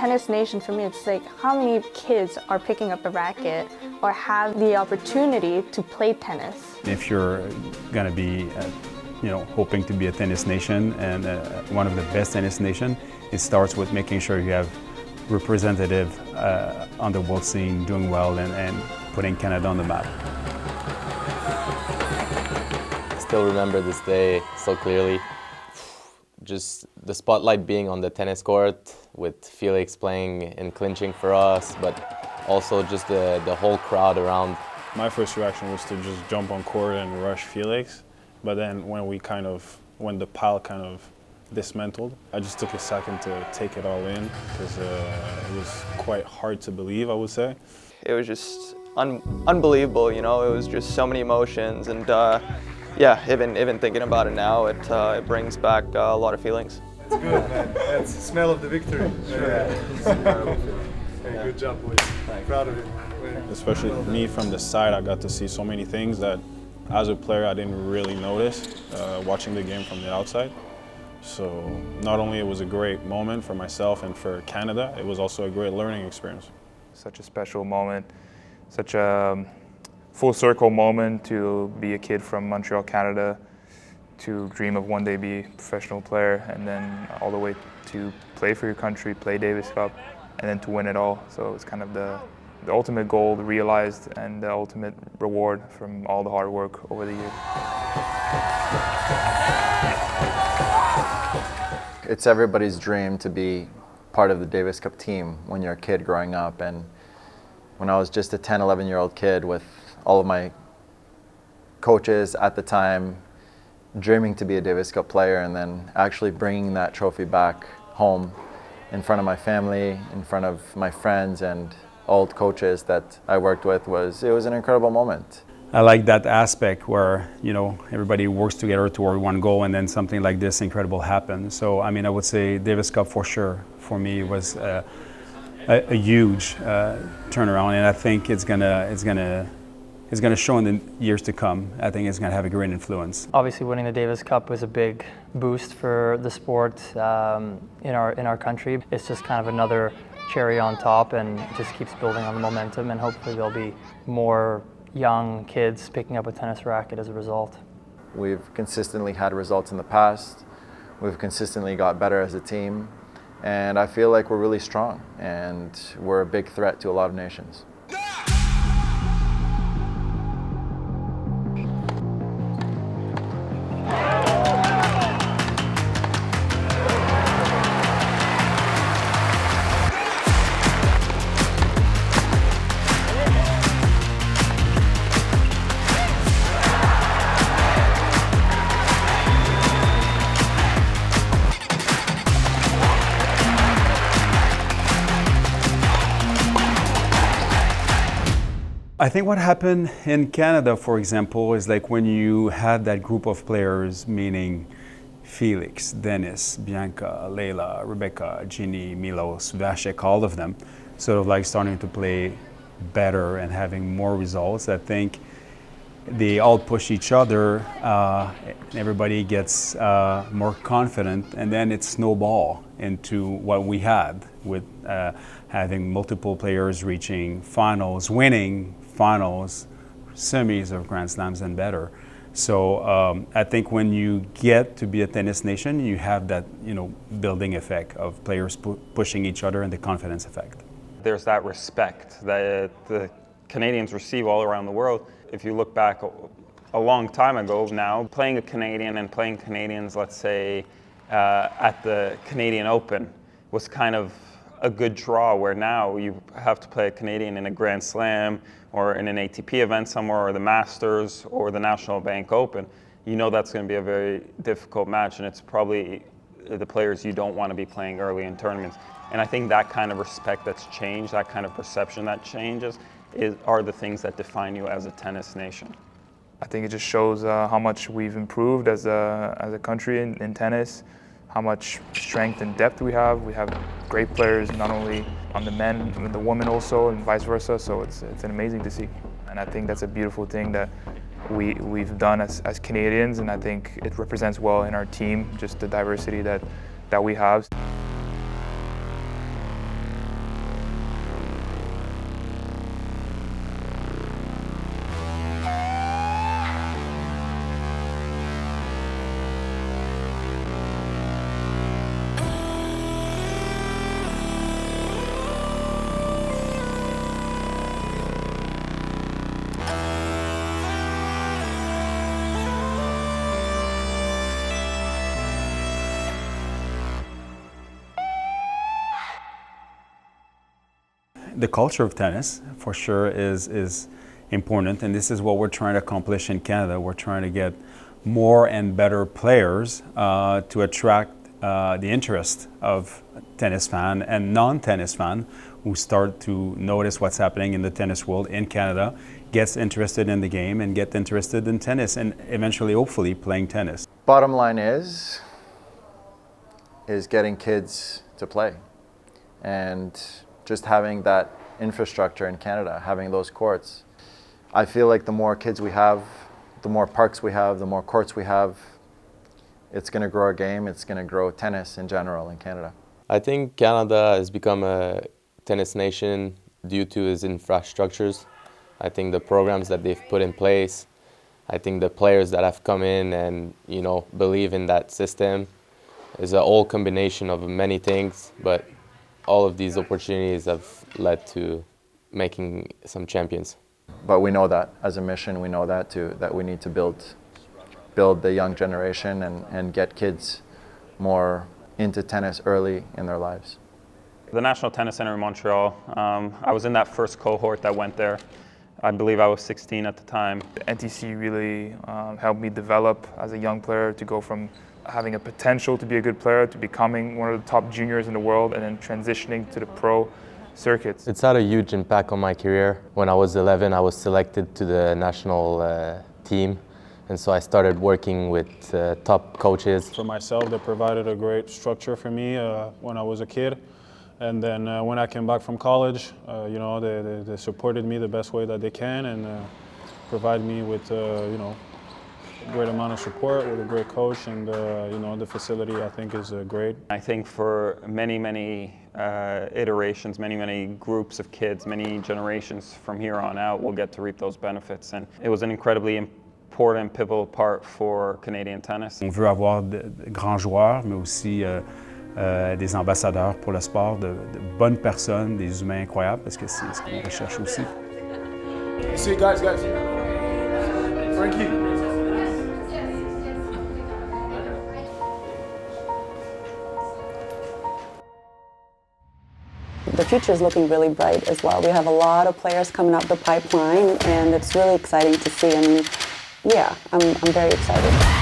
tennis nation, for me, it's like how many kids are picking up a racket or have the opportunity to play tennis. If you're going to be, hoping to be a tennis nation and one of the best tennis nation, it starts with making sure you have representative on the world scene doing well and putting Canada on the map. I still remember this day so clearly. Just the spotlight being on the tennis court with Felix playing and clinching for us, but also just the whole crowd around. My first reaction was to just jump on court and rush Felix, but then when the pile kind of dismantled, I just took a second to take it all in because it was quite hard to believe, I would say. It was just unbelievable, it was just so many emotions, and even thinking about it now, it brings back a lot of feelings. It's good, man. That's the smell of the victory. Hey, good job, boys. Proud of you. Especially me from the side, I got to see so many things that as a player I didn't really notice watching the game from the outside. So not only it was a great moment for myself and for Canada, it was also a great learning experience. Such a special moment, such a full circle moment to be a kid from Montreal, Canada, to dream of one day be a professional player, and then all the way to play for your country, play Davis Cup, and then to win it all. So it's kind of the ultimate goal realized and the ultimate reward from all the hard work over the years. It's everybody's dream to be part of the Davis Cup team when you're a kid growing up. And when I was just a 10, 11-year-old kid with all of my coaches at the time, dreaming to be a Davis Cup player, and then actually bringing that trophy back home in front of my family, in front of my friends and old coaches that I worked with, it was an incredible moment. I like that aspect where, everybody works together toward one goal and then something like this incredible happens. So, I would say Davis Cup for sure, for me, was a huge turnaround, and I think it's gonna show in the years to come. I think it's gonna have a great influence. Obviously, winning the Davis Cup was a big boost for the sport in our country. It's just kind of another cherry on top, and just keeps building on the momentum, and hopefully there'll be more young kids picking up a tennis racket as a result. We've consistently had results in the past. We've consistently got better as a team, and I feel like we're really strong, and we're a big threat to a lot of nations. I think what happened in Canada, for example, is like when you had that group of players, meaning Felix, Dennis, Bianca, Leila, Rebecca, Ginny, Milos, Vasek, all of them, sort of like starting to play better and having more results. I think they all push each other, everybody gets more confident, and then it snowballs into what we had with having multiple players reaching finals, winning finals, semis of Grand Slams and better. So I think when you get to be a tennis nation, you have that building effect of players pushing each other and the confidence effect. There's that respect that the Canadians receive all around the world. If you look back a long time ago now, playing a Canadian and playing Canadians, let's say, at the Canadian Open was kind of a good draw, where now you have to play a Canadian in a Grand Slam or in an ATP event somewhere, or the Masters or the National Bank Open. That's going to be a very difficult match, and it's probably the players you don't want to be playing early in tournaments. And I think that kind of respect that's changed, that kind of perception that changes, are the things that define you as a tennis nation. I think it just shows how much we've improved as a country in tennis, how much strength and depth we have. We have great players, not only on the men, but the women also, and vice versa. So it's amazing to see. And I think that's a beautiful thing that we've done as Canadians, and I think it represents well in our team, just the diversity that we have. the culture of tennis for sure is important, and this is what we're trying to accomplish in Canada. We're trying to get more and better players to attract the interest of tennis fan and non-tennis fan who start to notice what's happening in the tennis world in Canada, gets interested in the game and get interested in tennis and eventually, hopefully, playing tennis. Bottom line is getting kids to play, and just having that infrastructure in Canada, having those courts. I feel like the more kids we have, the more parks we have, the more courts we have, it's going to grow our game, it's going to grow tennis in general in Canada. I think Canada has become a tennis nation due to its infrastructures. I think the programs that they've put in place, I think the players that have come in and, you know, believe in that system is a whole combination of many things, but all of these opportunities have led to making some champions. But we know that as a mission, we know that too, that we need to build the young generation and get kids more into tennis early in their lives. The National Tennis Center in Montreal, I was in that first cohort that went there. I believe I was 16 at the time. The NTC really helped me develop as a young player, to go from having a potential to be a good player to becoming one of the top juniors in the world and then transitioning to the pro circuits. It's had a huge impact on my career. When I was 11, I was selected to the national team, and so I started working with top coaches. For myself, they provided a great structure for me when I was a kid. And then when I came back from college, you know, they supported me the best way that they can and provided me with, you know, a great amount of support with a great coach, and you know, the facility I think is great. I think for many iterations, many groups of kids, many generations from here on out will get to reap those benefits, and it was an incredibly important, pivotal part for Canadian tennis. On veut avoir de grands joueurs, mais aussi des ambassadeurs pour le sport, de bonnes personnes, des humains incroyables, parce que c'est ce qu'on recherche aussi. See, guys. Frankie. The future is looking really bright as well. We have a lot of players coming up the pipeline, and it's really exciting to see. And yeah, I'm very excited.